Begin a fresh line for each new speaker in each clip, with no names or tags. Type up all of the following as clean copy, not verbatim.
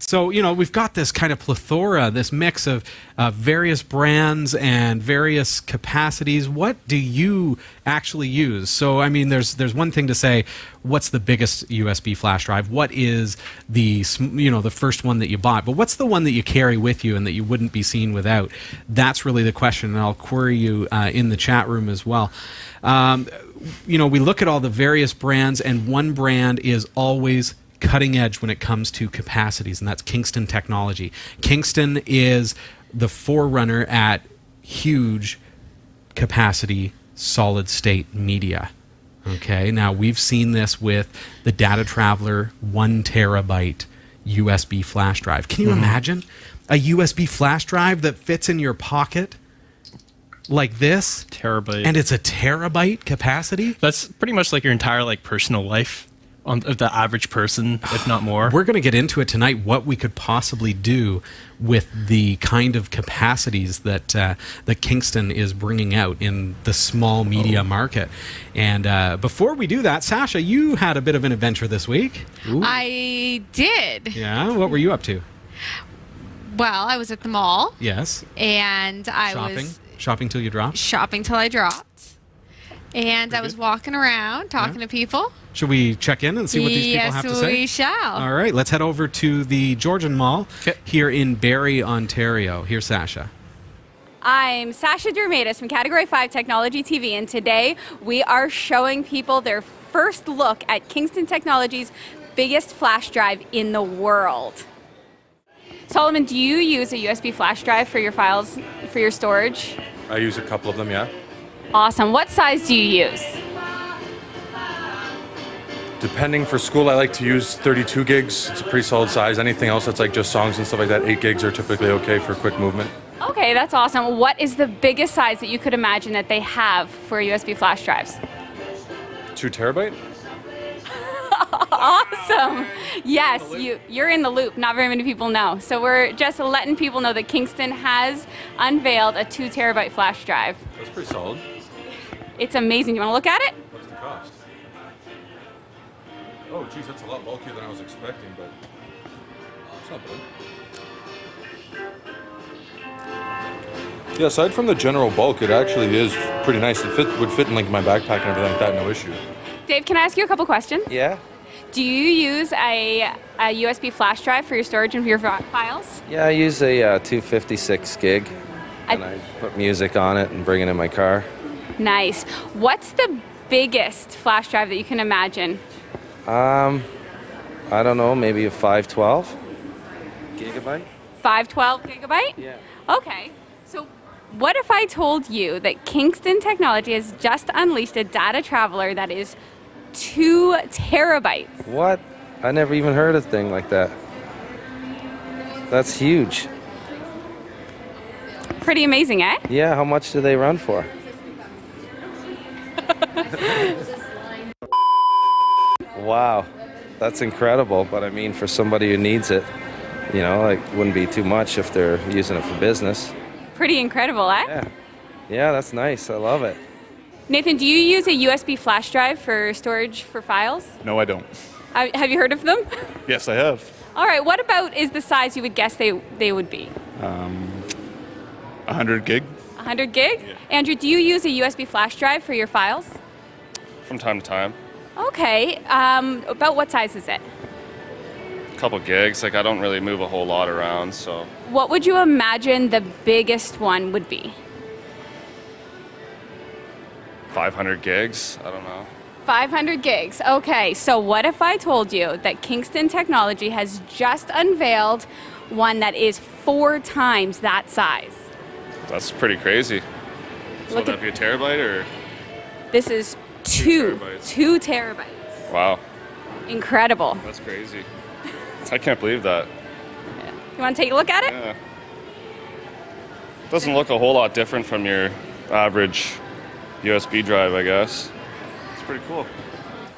So, you know, we've got this kind of plethora, this mix of various brands and various capacities. What do you actually use? So, I mean, there's one thing to say, what's the biggest USB flash drive? What is the, you know, the first one that you bought? But what's the one that you carry with you and that you wouldn't be seen without? That's really the question, and I'll query you in the chat room as well. You know, we look at all the various brands, and one brand is always cutting edge when it comes to capacities, and that's Kingston technology. Kingston is the forerunner at huge capacity solid state media. Okay, now we've seen this with the DataTraveler 1 terabyte USB flash drive. Can you imagine a USB flash drive that fits in your pocket like this?
Terabyte.
And it's a terabyte capacity?
That's pretty much like your entire personal life of the average person, if not more.
We're going to get into it tonight, what we could possibly do with the kind of capacities that that Kingston is bringing out in the small media market. And before we do that, Sasha, you had a bit of an adventure this week.
Ooh. I did.
Yeah? What were you up to?
Well, I was at the mall.
Yes.
And I was...
Shopping till you dropped?
Shopping till I dropped. And I was walking around, talking to people.
Should we check in and see what these people have to say?
Yes, we shall.
All right, let's head over to the Georgian Mall here in Barrie, Ontario. Here's Sasha.
I'm Sasha Dermatis from Category 5 Technology TV, and today we are showing people their first look at Kingston Technology's biggest flash drive in the world. Solomon, do you use a USB flash drive for your files, for your storage?
I use a couple of them, yeah.
Awesome. What size do you use?
Depending for school, I like to use 32 gigs. It's a pretty solid size. Anything else that's like just songs and stuff like that, 8 gigs are typically okay for quick movement.
Okay, that's awesome. What is the biggest size that you could imagine that they have for USB flash drives?
2 terabyte?
Awesome. Yes, you're in the loop. Not very many people know. So we're just letting people know that Kingston has unveiled a 2 terabyte flash drive.
That's pretty solid.
It's amazing. You want to look at it?
What's the cost? Oh, geez, that's a lot bulkier than I was expecting, but it's not bad. Yeah, aside from the general bulk, it actually is pretty nice. It would fit in like my backpack and everything like that, no issue.
Dave, can I ask you a couple questions?
Yeah.
Do you use a USB flash drive for your storage and for your files?
Yeah, I use a 256 gig, and I put music on it and bring it in my car.
Nice. What's the biggest flash drive that you can imagine?
I don't know, maybe a 512 gigabyte.
512 gigabyte?
Yeah.
Okay. So what if I told you that Kingston Technology has just unleashed a DataTraveler that is 2 terabytes?
What? I never even heard of a thing like that. That's huge.
Pretty amazing, eh?
Yeah, how much do they run for? Wow, that's incredible, but I mean, for somebody who needs it, you know, it wouldn't be too much if they're using it for business.
Pretty incredible, eh?
Yeah. Yeah, that's nice. I love it.
Nathan, do you use a USB flash drive for storage for files?
No, I don't.
Have you heard of them?
Yes, I have.
All right, what about is the size you would guess they would be?
100 gig.
100 gig?
Yeah.
Andrew, do you use a USB flash drive for your files?
From time to time.
Okay, about what size is it?
A couple gigs. Like, I don't really move a whole lot around, so.
What would you imagine the biggest one would be?
500 gigs? I don't know.
500 gigs. Okay, so what if I told you that Kingston Technology has just unveiled one that is 4 times that size?
That's pretty crazy. So would that be a terabyte or?
This is 2 terabytes.
Wow.
Incredible.
That's crazy. I can't believe that.
Yeah. You want to take a look at it?
Yeah. Doesn't look a whole lot different from your average USB drive, I guess. It's pretty cool.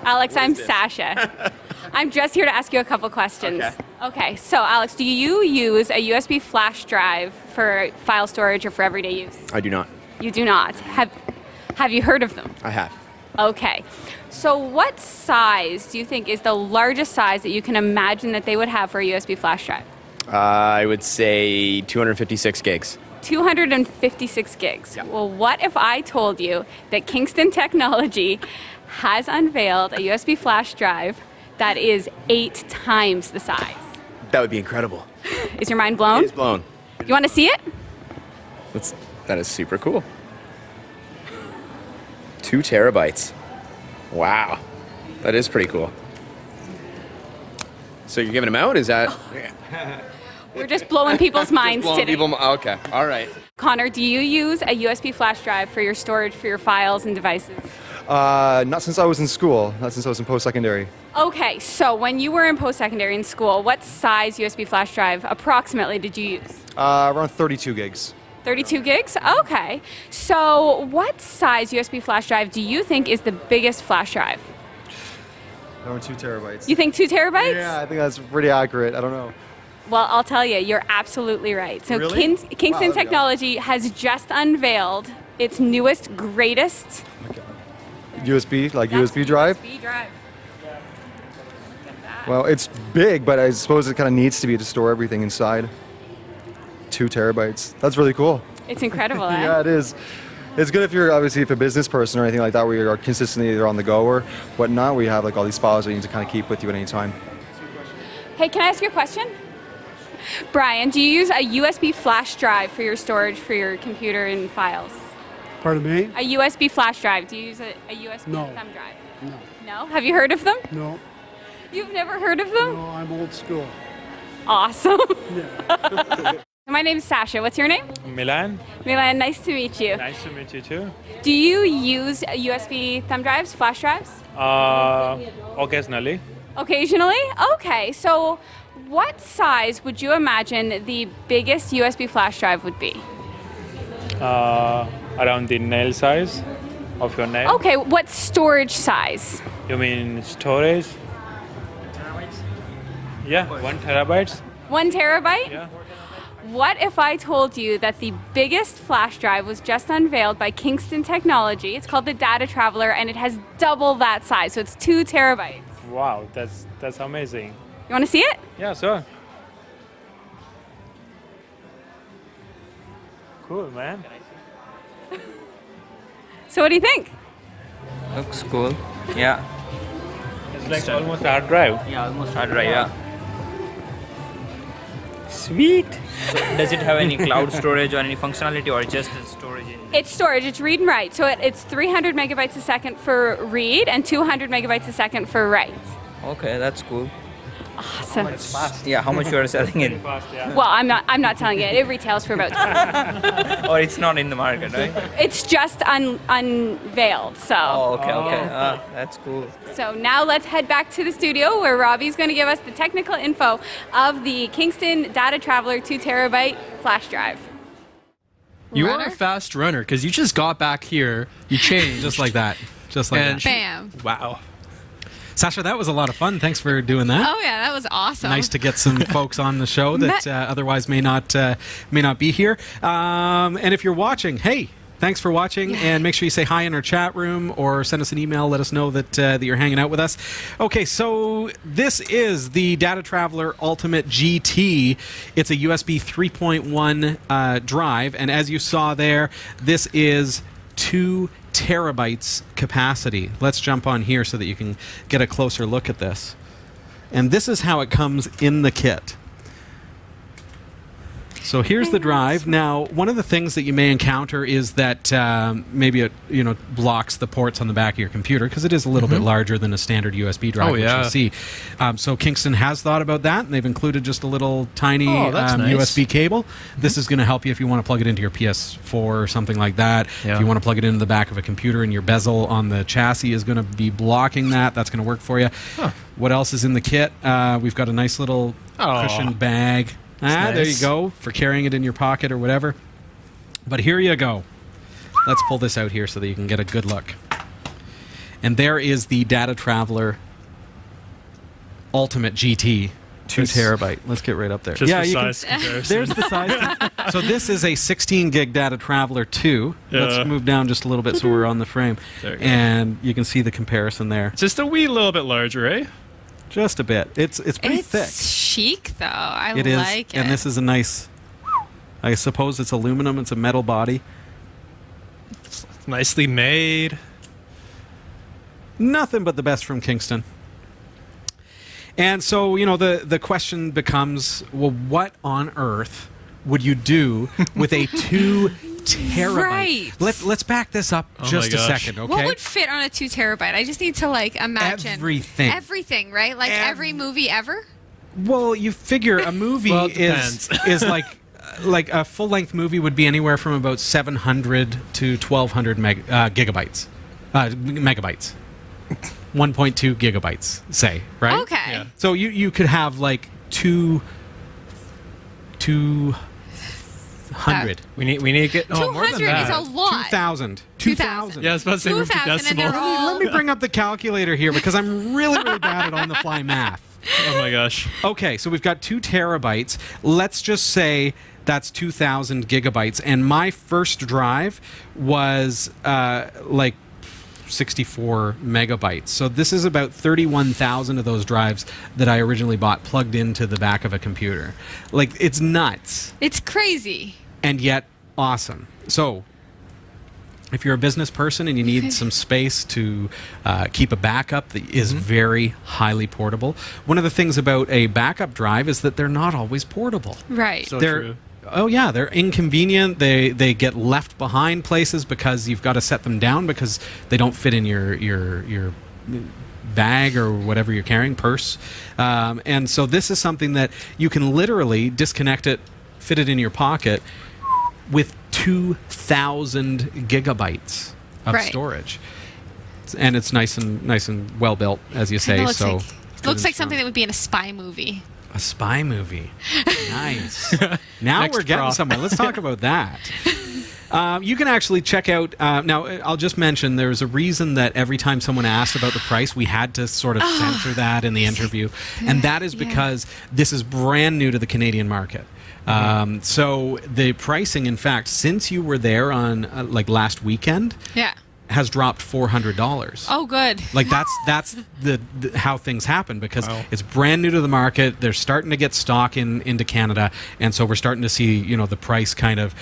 Alex, I'm Sasha. I'm just here to ask you a couple questions. Okay, so Alex, do you use a USB flash drive for file storage or for everyday use?
I do not.
You do not. Have you heard of them?
I have.
Okay. So what size do you think is the largest size that you can imagine that they would have for a USB flash drive?
I would say 256 gigs.
256 gigs.
Yeah.
Well, what if I told you that Kingston Technology has unveiled a USB flash drive that is 8 times the size?
That would be incredible.
Is your mind blown?
It is blown.
You want to see it?
That is super cool. 2 terabytes. Wow. That is pretty cool. So you're giving them out? Is that...
We're just blowing people's minds
blowing
today.
okay, all right.
Connor, do you use a USB flash drive for your storage for your files and devices?
Not since I was in school. Not since I was in post-secondary.
Okay, so when you were in post-secondary in school, what size USB flash drive approximately did you use?
Around 32 gigs.
32 gigs? Okay. So what size USB flash drive do you think is the biggest flash drive?
Around 2 terabytes.
You think 2 terabytes?
Yeah, I think that's pretty accurate. I don't know.
Well, I'll tell you, you're absolutely right. So
Really?
Kingston
Wow,
Technology has just unveiled its newest, greatest
USB, like USB drive?
USB drive.
Well, it's big, but I suppose it kind of needs to be to store everything inside. 2 terabytes. That's really cool.
It's incredible, eh?
Yeah, it is. It's good if you're obviously if a business person or anything like that where you're consistently either on the go or whatnot, where you have like all these files that you need to kind of keep with you at any time.
Hey, can I ask you a question? Brian, do you use a USB flash drive for your storage for your computer and files?
Pardon me?
A USB flash drive. Do you use a USB
No.
thumb drive?
No.
No? Have you heard of them?
No.
You've never heard of them?
No, I'm old school.
Awesome.
Yeah.
My name's Sasha. What's your name?
Milan,
Milan, nice to meet you.
nice to meet you too.
Do you use USB thumb drives, flash drives?
Occasionally,
Occasionally? Okay, so what size would you imagine the biggest USB flash drive would be?
around the nail size of your nail.
Okay, what storage size?
You mean storage? Yeah, 1 terabytes.
1 terabyte?
Yeah.
What if I told you that the biggest flash drive was just unveiled by Kingston Technology? It's called the DataTraveler and it has double that size, so it's 2 terabytes.
Wow, that's amazing.
You want to see it?
Yeah, sure. Cool, man.
So what do you think?
Looks cool. Yeah.
It's like almost a hard drive.
Yeah, almost hard drive. Yeah. Sweet. So does it have any cloud storage or any functionality, or just the storage?
It's storage, it's read and write. So it's 300 megabytes a second for read and 200 megabytes a second for write.
Okay, that's cool.
Awesome.
It's fast. Yeah, how much you are selling it?
Well, I'm not telling you. It retails for about 20.
Or it's not in the market, right?
It's just unveiled, so.
Oh, okay, okay. That's cool.
So now let's head back to the studio where Robbie's going to give us the technical info of the Kingston DataTraveler 2 terabyte flash drive.
You are a fast runner because you just got back here. You changed
Just like that. Just like that.
Bam.
Wow.
Sasha, that was a lot of fun. Thanks for doing that.
Oh yeah, that was awesome.
Nice to get some folks on the show that otherwise may not be here. And if you're watching, hey, thanks for watching, and make sure you say hi in our chat room or send us an email. Let us know that that you're hanging out with us. Okay, so this is the DataTraveler Ultimate GT. It's a USB 3.1 drive, and as you saw there, this is 2 terabytes capacity. Let's jump on here so that you can get a closer look at this. And this is how it comes in the kit. So here's the drive. Now, one of the things that you may encounter is that maybe it blocks the ports on the back of your computer because it is a little bit larger than a standard USB drive, which you'll see. So Kingston has thought about that, and they've included just a little tiny
nice.
USB cable. This is going to help you if you want to plug it into your PS4 or something like that. If you want to plug it into the back of a computer, and your bezel on the chassis is going to be blocking that, that's going to work for you. What else is in the kit? We've got a nice little cushion bag. There you go, for carrying it in your pocket or whatever. But here you go. Let's pull this out here so that you can get a good look. And there is the DataTraveler Ultimate GT. 2 terabyte. Let's get right up there.
Just
yeah,
the
you
size
can,
comparison.
there's the size. So this is a 16 gig DataTraveler 2.
Yeah.
Let's move down just a little bit so we're on the frame.
There you go.
And you can see the comparison there.
Just a wee little bit larger, eh?
Just a bit. It's pretty thick.
It's chic, though. I
It is.
like it.
And this is a nice, I suppose it's aluminum. It's a metal body.
It's nicely made.
Nothing but the best from Kingston. And so, you know, the question becomes, well, what on earth would you do with a 2 terabyte?
Right.
Let's back this up just a second, okay?
What would fit on a 2 terabyte? I just need to, like, imagine.
Everything.
Everything, right? Like every movie ever?
Well, you figure a movie
Well, it depends.
is like a full-length movie would be anywhere from about 700 to 1,200 megabytes. 1.2 gigabytes, say, right?
Okay.
Yeah.
So you could have like 200.
We need to get more than
200
that.
is a lot.
2,000.
2,000.
Yeah, I was about to say move to
2,000 and they're
decimal.
all-
Let me bring up the calculator here because I'm really bad at on-the-fly math.
Oh my gosh.
Okay, so we've got 2 terabytes. Let's just say that's 2,000 gigabytes. And my first drive was like 64 megabytes. So this is about 31,000 of those drives that I originally bought plugged into the back of a computer. Like, it's nuts.
It's crazy.
And yet awesome. So if you're a business person and you need some space to keep a backup that is very highly portable, one of the things about a backup drive is that they're not always portable.
Right.
So
They're-
true.
Oh yeah, they're inconvenient. They get left behind places because you've got to set them down because they don't fit in your bag or whatever you're carrying, purse. And so this is something that you can literally disconnect it, fit it in your pocket with 2,000 gigabytes of
Right.
storage. And it's nice and well built, as you say.
Kinda looks
So
like,
good
looks
and
like
strong.
something that would be in a spy movie.
A spy movie. Nice. Now
Next
we're getting
prop.
somewhere. Let's talk about that. You can actually check out. Now, I'll just mention there's a reason that every time someone asked about the price, we had to sort of censor that in the interview. And that is because this is brand new to the Canadian market. So the pricing, in fact, since you were there on like last weekend,
Yeah.
has dropped $400.
Oh, good.
Like that's the how things happen because
Wow.
it's brand new to the market. They're starting to get stock into Canada, and so we're starting to see the price kind of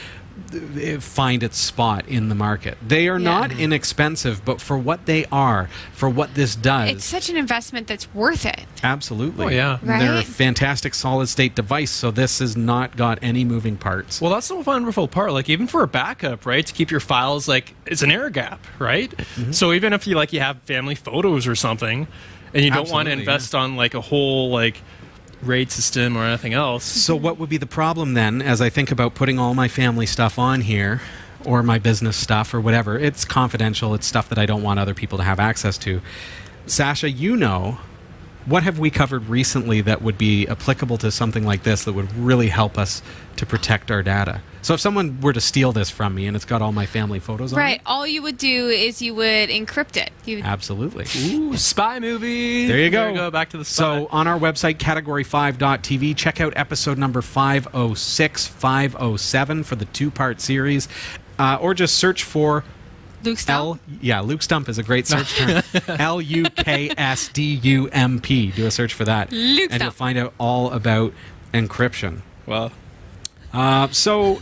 find its spot in the market. They are not inexpensive, but for what they are, for what this does,
It's such an investment that's worth it.
absolutely.
Oh, yeah.
They're a
Right?
fantastic solid state device. So this has not got any moving parts.
Well, that's the wonderful part. Like, even for a backup, right, to keep your files, like, it's an air gap, right? So even if you have family photos or something, and you don't want to
Absolutely,
invest on like a whole like RAID system or anything else.
So what would be the problem then, as I think about putting all my family stuff on here, or my business stuff, or whatever? It's confidential. It's stuff that I don't want other people to have access to. Sasha, what have we covered recently that would be applicable to something like this that would really help us to protect our data? So if someone were to steal this from me and it's got all my family photos on
Right.
it?
All you would do is you would encrypt it. You would,
Absolutely.
Ooh, spy movie.
There you go.
Back to the spy.
So on our website, category5.tv, check out episode number 506, 507 for the 2-part series, or just search for
Luke Stump.
Luke Stump is a great search term. LUKSDUMP. Do a search for that.
Luke
and you'll
Stump.
find out all about encryption.
well,
So,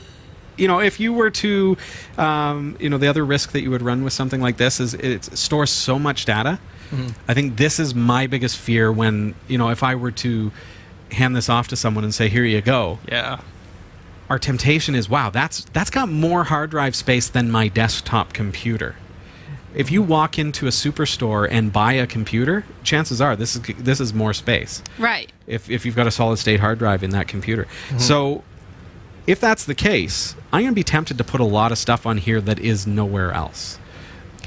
if you were to, the other risk that you would run with something like this is it stores so much data. I think this is my biggest fear when, if I were to hand this off to someone and say, here you go.
yeah.
Our temptation is, wow, that's got more hard drive space than my desktop computer. If you walk into a superstore and buy a computer, chances are this is more space.
Right.
If you've got a solid state hard drive in that computer. So if that's the case, I'm going to be tempted to put a lot of stuff on here that is nowhere else.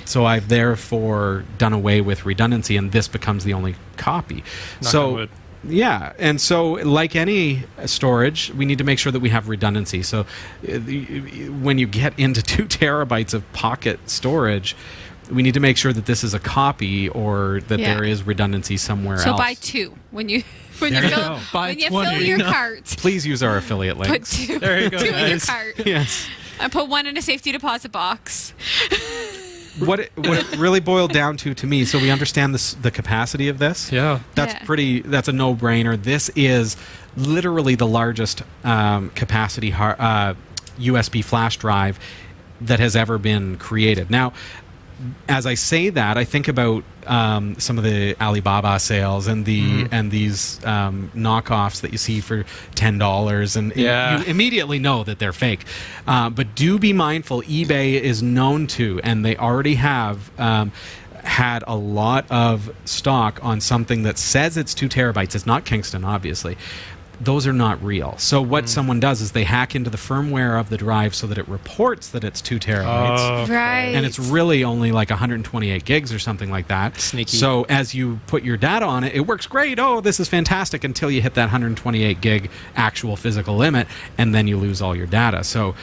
So I've therefore done away with redundancy, and this becomes the only copy.
Knock on wood.
Yeah, and so like any storage, we need to make sure that we have redundancy. So when you get into 2 terabytes of pocket storage, we need to make sure that this is a copy or that
Yeah.
there is redundancy somewhere
So
else.
buy 2 when you When
There
you
you
fill,
go.
Buy
when you
20.
fill your cart,
Please use our affiliate
put
links.
two,
There you go,
two in your
guys.
cart.
Yes.
And put one in a safety deposit box.
What it really boiled down to me, so we understand the capacity of this.
Yeah.
That's a no-brainer. This is literally the largest capacity USB flash drive that has ever been created. Now, as I say that, I think about some of the Alibaba sales and these knockoffs that you see for $10, and you immediately know that they're fake. But do be mindful. eBay is known to, and they already have had a lot of stock on something that says it's 2 terabytes. It's not Kingston, obviously. Those are not real. So what someone does is they hack into the firmware of the drive so that it reports that it's 2 terabytes.
Right.
And it's really only like 128 gigs or something like that.
Sneaky.
So as you put your data on it, it works great. Oh, this is fantastic, until you hit that 128 gig actual physical limit, and then you lose all your data. So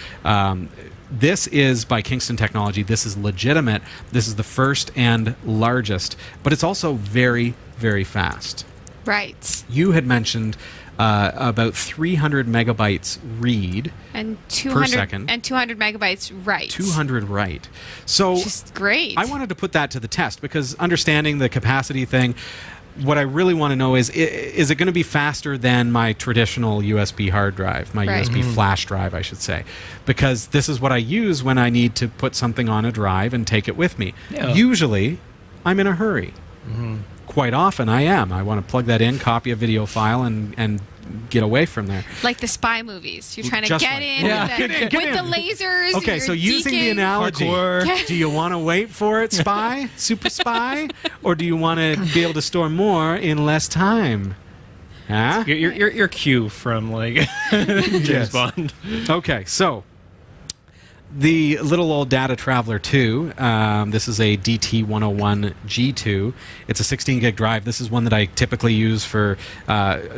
this is by Kingston Technology. This is legitimate. This is the first and largest, but it's also very, very fast.
Right.
You had mentioned about 300 megabytes read
And
per
200
second.
and 200 megabytes write.
200 write. So
Just great.
I wanted to put that to the test, because understanding the capacity thing, what I really want to know is it going to be faster than my traditional USB hard drive, my
Right.
USB flash drive, I should say? Because this is what I use when I need to put something on a drive and take it with me.
Yeah.
Usually, I'm in a hurry. Quite often, I am. I want to plug that in, copy a video file, and get away from there.
Like the spy movies. You're trying to
Just
get
like-
in
Yeah.
with,
Get in, get
with
in.
the lasers.
Okay,
you're
so using the
deking.
analogy, do you want to wait for it, spy, super spy, or do you want to be able to store more in less time? Huh?
Your Q from like James
Yes.
Bond.
Okay, so the little old DataTraveler 2, this is a DT101 G2. It's a 16 gig drive. This is one that I typically use for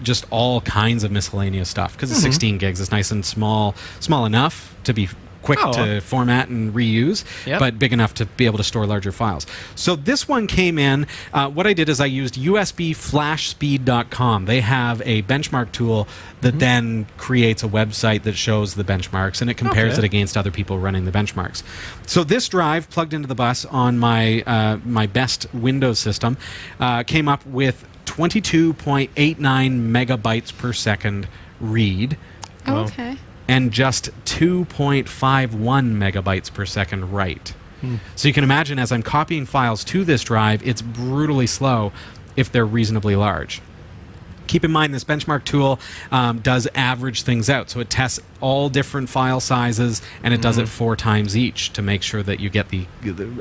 just all kinds of miscellaneous stuff, because it's 16 gigs. It's nice and small enough to be quick to format and reuse, but big enough to be able to store larger files. So this one came in. What I did is I used USBFlashSpeed.com. They have a benchmark tool that then creates a website that shows the benchmarks, and it compares it against other people running the benchmarks. So this drive, plugged into the bus on my my best Windows system, came up with 22.89 megabytes per second read.
Oh, okay.
And just 2.51 megabytes per second write. So you can imagine, as I'm copying files to this drive, it's brutally slow if they're reasonably large. Keep in mind, this benchmark tool does average things out. So it tests all different file sizes, and it does it 4 times each to make sure that you get the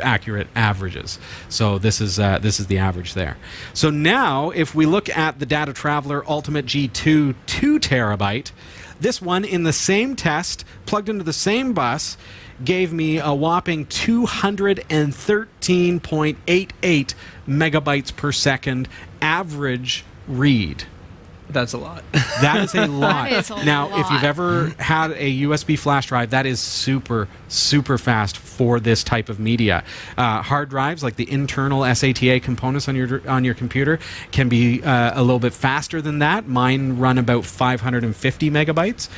accurate averages. So this is the average there. So now, if we look at the DataTraveler Ultimate G2 2 terabyte, this one, in the same test, plugged into the same bus, gave me a whopping 213.88 megabytes per second average read.
That's a lot.
That is a lot.
That is a
now,
lot.
if you've ever had a USB flash drive, that is super, super fast for this type of media. Hard drives, like the internal SATA components on your computer, can be a little bit faster than that. Mine run about 550 megabytes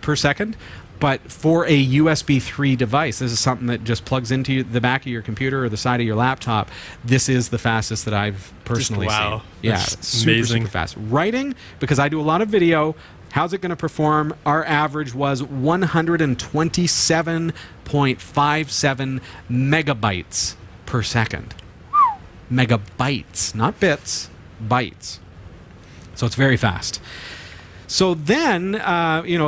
per second. But for a USB 3 device, this is something that just plugs into the back of your computer or the side of your laptop. This is the fastest that I've personally seen. Yeah, super,
amazing.
super fast. Writing, because I do a lot of video, how's it going to perform? Our average was 127.57 megabytes per second. Megabytes, not bits, bytes. So it's very fast. So then,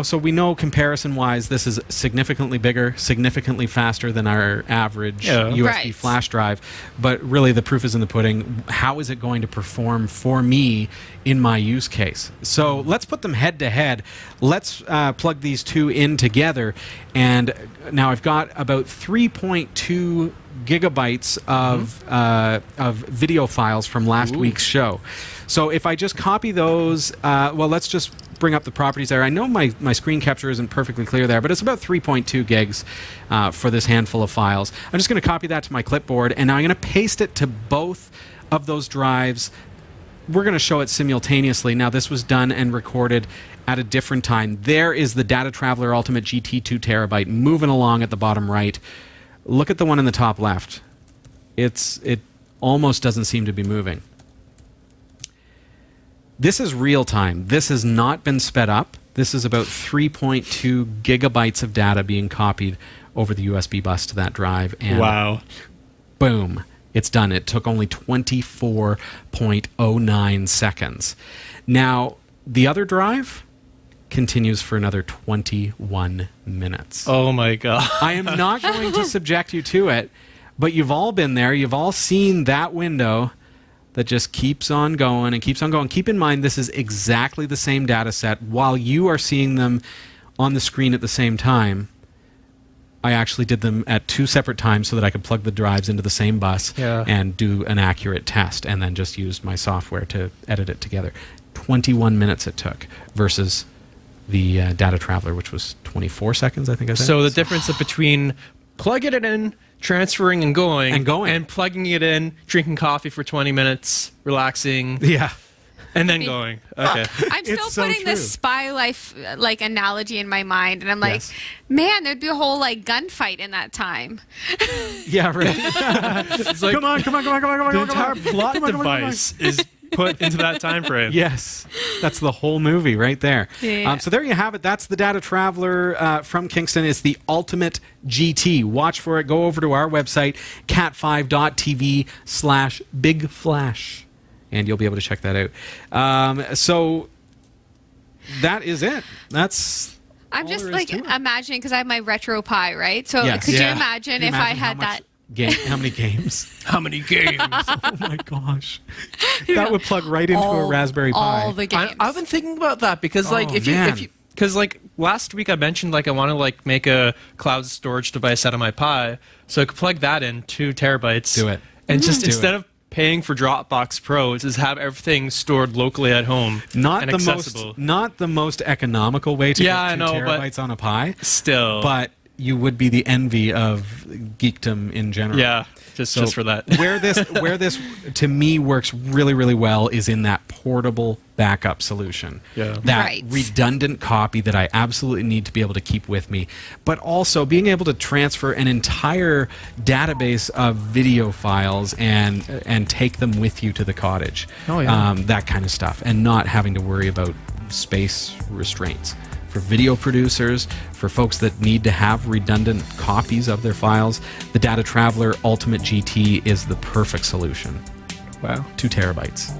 so we know comparison-wise, this is significantly bigger, significantly faster than our average USB flash drive. But really, the proof is in the pudding. How is it going to perform for me in my use case? So let's put them head-to-head. Let's plug these two in together. And now I've got about 3.2 gigabytes of video files from last week's show. So if I just copy those, well, let's just bring up the properties there. I know my screen capture isn't perfectly clear there, but it's about 3.2 gigs for this handful of files. I'm just going to copy that to my clipboard, and now I'm going to paste it to both of those drives we're going to show it simultaneously. Now, this was done and recorded at a different time. There is the DataTraveler Ultimate GT 2 terabyte moving along at the bottom right. Look at the one in the top left. It almost doesn't seem to be moving. This is real time. This has not been sped up. This is about 3.2 gigabytes of data being copied over the USB bus to that drive. And
wow.
Boom. It's done. It took only 24.09 seconds. Now, the other drive continues for another 21 minutes.
Oh my God.
I am not going to subject you to it, but you've all been there. You've all seen that window that just keeps on going and keeps on going. Keep in mind, this is exactly the same data set. While you are seeing them on the screen at the same time, I actually did them at 2 separate times so that I could plug the drives into the same bus and do an accurate test, and then just used my software to edit it together. 21 minutes it took versus the DataTraveler, which was 24 seconds, I think I said.
So the difference between plugging it in, transferring and going, and plugging it in, drinking coffee for 20 minutes, relaxing, and then going. Okay.
I'm still putting the spy life like analogy in my mind, and I'm like, man, there'd be a whole like gunfight in that time.
Yeah, right.
It's like,
come on.
The entire plot device is put into that time frame.
Yes, that's the whole movie right there.
Yeah.
So there you have it. That's the DataTraveler from Kingston. It's the Ultimate GT. Watch for it. Go over to our website, cat5.tv/bigflash, and you'll be able to check that out. So that is it. That's.
I'm just like imagining, because I have my retro Pi, right? So
Yes.
could you imagine if I had
how
that?
How many games?
How many games?
Oh my gosh. That would plug right into a Raspberry Pi.
All the games.
I've been thinking about that because, like, if you, because like last week I mentioned like I want to like make a cloud storage device out of my Pi, so I could plug that in 2 terabytes.
Do it.
And just instead of paying for Dropbox Pros, is have everything stored locally at home and accessible.
Not the most economical way to get 2 terabytes on a Pi.
Still,
but you would be the envy of geekdom in general.
Yeah, just for that.
where this to me works really, really well is in that portable backup solution.
Yeah.
That redundant copy that I absolutely need to be able to keep with me, but also being able to transfer an entire database of video files and take them with you to the cottage.
Oh yeah.
That kind of stuff, and not having to worry about space restraints. For video producers, for folks that need to have redundant copies of their files, the DataTraveler Ultimate GT is the perfect solution.
Wow.
2 terabytes.